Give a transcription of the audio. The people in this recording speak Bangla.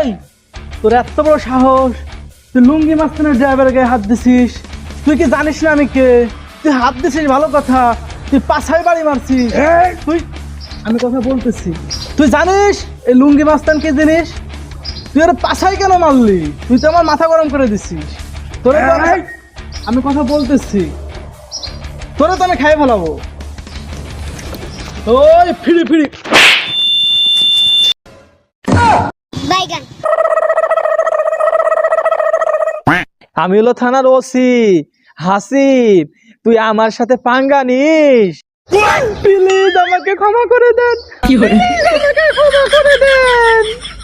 এই তোর এত বড় সাহস, তুই লুঙ্গি মাস্তানের ড্রাইভারের গায়ে হাত দিছিস? তুই কি জানিস না আমি কে? তুই হাত দিছিস ভালো কথা, তুই পাছায় বাড়ি মারছিস। তুই, আমি কথা বলতেছি, তুই জানিস এই লুঙ্গি মাস্তান কি জিনিস? তুই আর পাছায় কেন মারলি? তুই তো আমার মাথা গরম করে দিছিস। তোরে তো আমি কথা বলতেছি, তোরে তো আমি খাই ফেলাবো। ওই ফিরি ফিরি বাইগান। আমি হলো থানার ওসি হাসিব, তুই আমার সাথে পাঙ্গা নিস। প্লিজ আমাকে ক্ষমা করে দেন।